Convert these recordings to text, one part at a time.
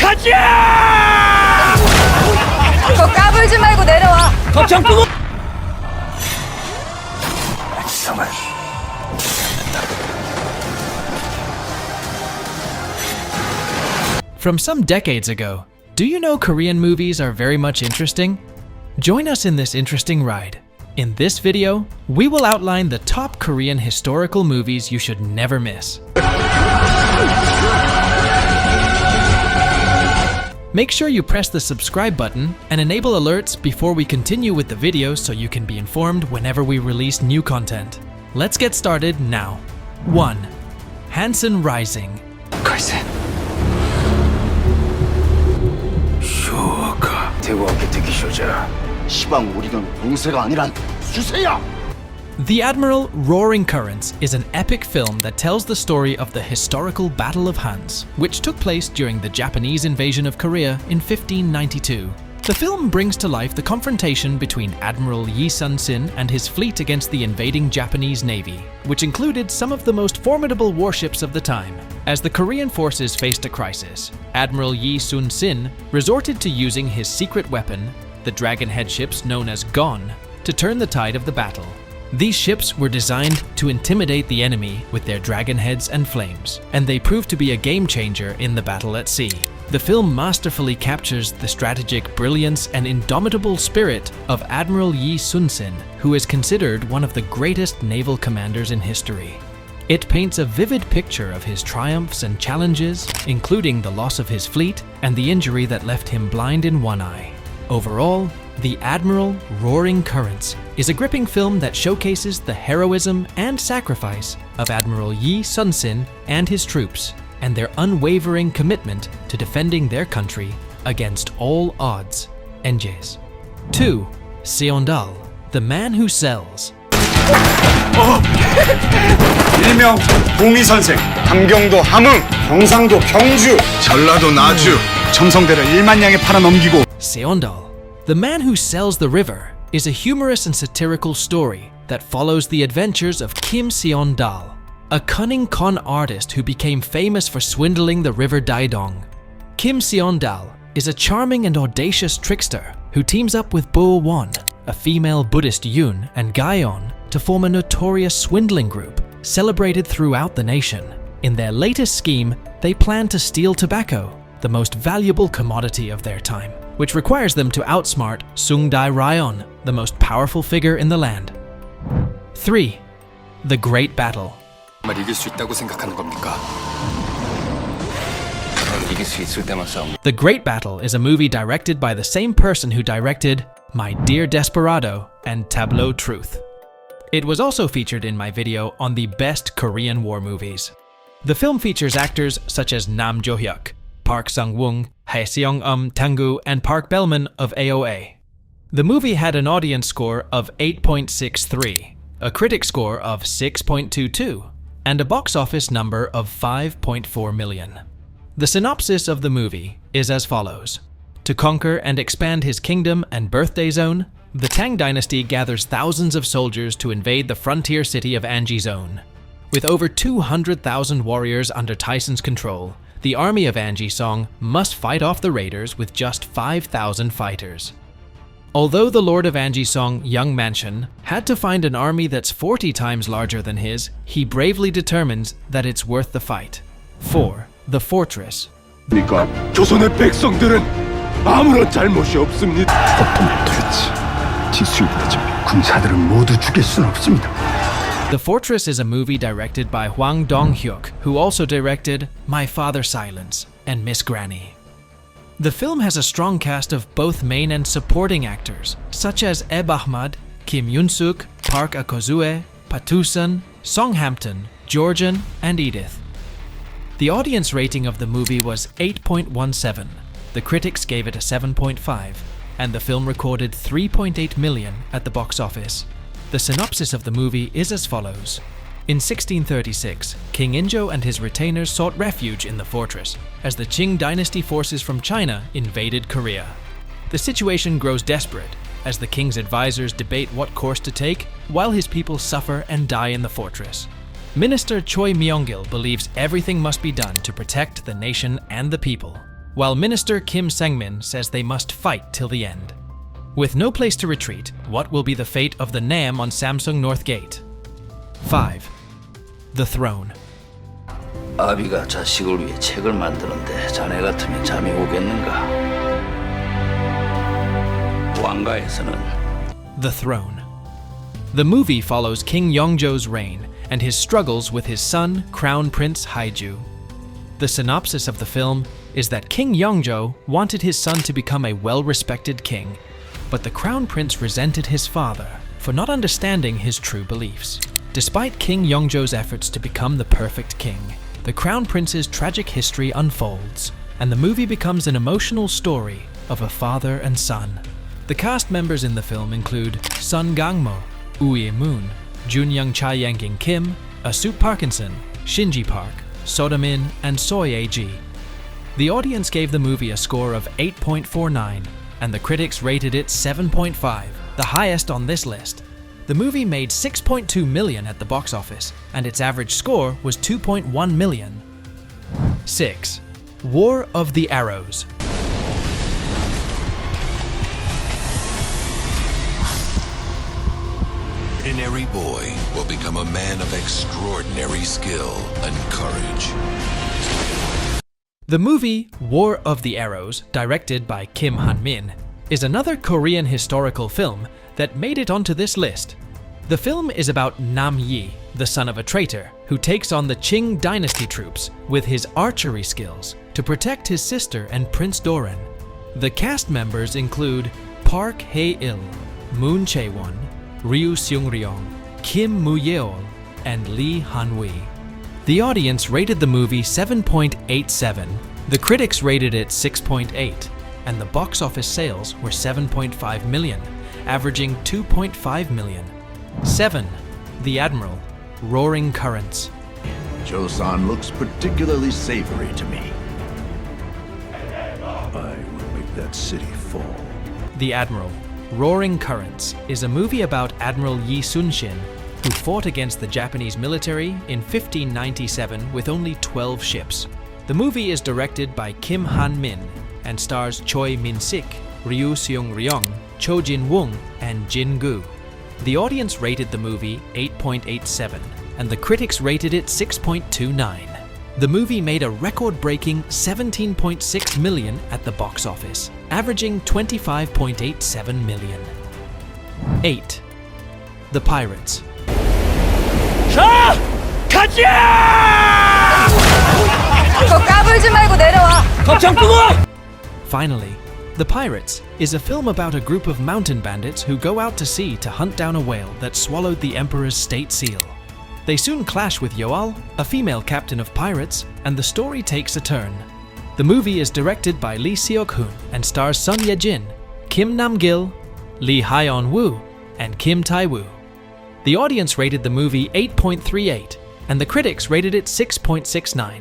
가자! 더 까불지 말고 내려와. 덕장 끄고! From some decades ago, do you know Korean movies are very much interesting? Join us in this interesting ride. In this video, we will outline the top Korean historical movies you should never miss. Make sure you press the subscribe button and enable alerts before we continue with the video so you can be informed whenever we release new content. Let's get started now. 1. Hansen Rising. The Admiral Roaring Currents is an epic film that tells the story of the historical Battle of Hans, which took place during the Japanese invasion of Korea in 1592. The film brings to life the confrontation between Admiral Yi Sun-sin and his fleet against the invading Japanese Navy, which included some of the most formidable warships of the time. As the Korean forces faced a crisis, Admiral Yi Sun-sin resorted to using his secret weapon, the dragon-head ships known as Gon, to turn the tide of the battle. These ships were designed to intimidate the enemy with their dragon heads and flames, and they proved to be a game-changer in the battle at sea. The film masterfully captures the strategic brilliance and indomitable spirit of Admiral Yi Sun-sin, who is considered one of the greatest naval commanders in history. It paints a vivid picture of his triumphs and challenges, including the loss of his fleet and the injury that left him blind in one eye. Overall, The Admiral Roaring Currents is a gripping film that showcases the heroism and sacrifice of Admiral Yi Sun-sin and his troops, and their unwavering commitment to defending their country against all odds. NJs. 2. Seondal, The Man Who Sells. 일명 봉희선생, 함경도 함흥, 경상도 경주, 전라도 나주, 첨성대를 1만 냥에 팔아넘기고. Seondal, The Man Who Sells the River is a humorous and satirical story that follows the adventures of Kim Seondal, a cunning con artist who became famous for swindling the river Daedong. Kim Seondal is a charming and audacious trickster who teams up with Bo Won, a female Buddhist Yun, and Gaeon to form a notorious swindling group celebrated throughout the nation. In their latest scheme, they plan to steal tobacco, the most valuable commodity of their time, which requires them to outsmart Sungdae Ryon, the most powerful figure in the land. 3. The Great Battle. The Great Battle is a movie directed by the same person who directed My Dear Desperado and Tableau Truth. It was also featured in my video on the best Korean war movies. The film features actors such as Nam Jo-hyuk, Park Sang-woong, Hae Seong-Taegu, and Park Belman of AOA. The movie had an audience score of 8.63, a critic score of 6.22, and a box office number of 5.4 million. The synopsis of the movie is as follows. To conquer and expand his kingdom and birthday zone, the Tang dynasty gathers thousands of soldiers to invade the frontier city of Anji Zone. With over 200,000 warriors under Tyson's control, the army of Anji Song must fight off the raiders with just 5,000 fighters. Although the Lord of Anji Song, Young Mansion, had to find an army that's 40 times larger than his, he bravely determines that it's worth the fight. 4. The Fortress. 조선의 백성들은 아무런 잘못이 없습니다. 군사들은 모두 죽일 순 없습니다. The Fortress is a movie directed by Hwang Dong-hyuk, who also directed My Father Silence and Miss Granny. The film has a strong cast of both main and supporting actors, such as Eb Ahmad, Kim Yoon-suk, Park Akozue, Patusan, Song Hampton, Georgian, and Edith. The audience rating of the movie was 8.17. The critics gave it a 7.5, and the film recorded 3.8 million at the box office. The synopsis of the movie is as follows. In 1636, King Injo and his retainers sought refuge in the fortress as the Qing dynasty forces from China invaded Korea. The situation grows desperate as the king's advisors debate what course to take while his people suffer and die in the fortress. Minister Choi Myong-gil believes everything must be done to protect the nation and the people. while Minister Kim Sang-min says they must fight till the end. With no place to retreat, what will be the fate of the Nam on Samsung North Gate? 5. The Throne. 아비가 자식을 위해 책을 만드는데 자네 같으면 잠이 오겠는가? 왕가에서는 The Throne. The movie follows King Yeongjo's reign and his struggles with his son, Crown Prince Haiju. The synopsis of the film is that King Yeongjo wanted his son to become a well-respected king, but the Crown Prince resented his father for not understanding his true beliefs. Despite King Yeongjo's efforts to become the perfect king, the Crown Prince's tragic history unfolds, and the movie becomes an emotional story of a father and son. The cast members in the film include Sun Gangmo, Woo Moon, Junyoung Cha Yanking Kim, Asup Parkinson, Shinji Park, Sodamin, and Soi A.G. The audience gave the movie a score of 8.49, and the critics rated it 7.5, the highest on this list. The movie made 6.2 million at the box office, and its average score was 2.1 million. 6. War of the Arrows. Ordinary boy will become a man of extraordinary skill and courage. The movie War of the Arrows, directed by Kim Han-min, is another Korean historical film that made it onto this list. The film is about Nam Yi, the son of a traitor, who takes on the Qing dynasty troops with his archery skills to protect his sister and Prince Doran. The cast members include Park Hae-il, Moon Chae-won, Ryu Seung-ryong, Kim Moo-yeol, and Lee Han-wi. The audience rated the movie 7.87, the critics rated it 6.8, and the box office sales were 7.5 million, averaging 2.5 million. 7. The Admiral, Roaring Currents. Joseon looks particularly savory to me. I will make that city fall. The Admiral, Roaring Currents is a movie about Admiral Yi Sun-shin, who fought against the Japanese military in 1597 with only 12 ships. The movie is directed by Kim Han-min and stars Choi Min-sik, Ryu Seung-ryong, Cho Jin-woong, and Jin-gu. The audience rated the movie 8.87, and the critics rated it 6.29. The movie made a record-breaking 17.6 million at the box office, averaging 25.87 million. 8. The Pirates. 더 까불지 말고 내려와. Finally, The Pirates is a film about a group of mountain bandits who go out to sea to hunt down a whale that swallowed the Emperor's state seal. They soon clash with Yoal, a female captain of pirates, and the story takes a turn. The movie is directed by Lee Seok-hoon and stars Son Ye-jin, Kim Nam-gil, Lee Hyeon-woo, and Kim Tae-woo. The audience rated the movie 8.38, and the critics rated it 6.69.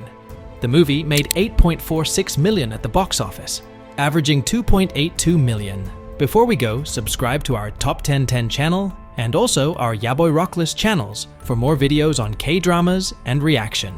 The movie made 8.46 million at the box office, averaging 2.82 million. Before we go, subscribe to our Top 10 channel and also our Yaboyrocklee channels for more videos on K-dramas and reaction.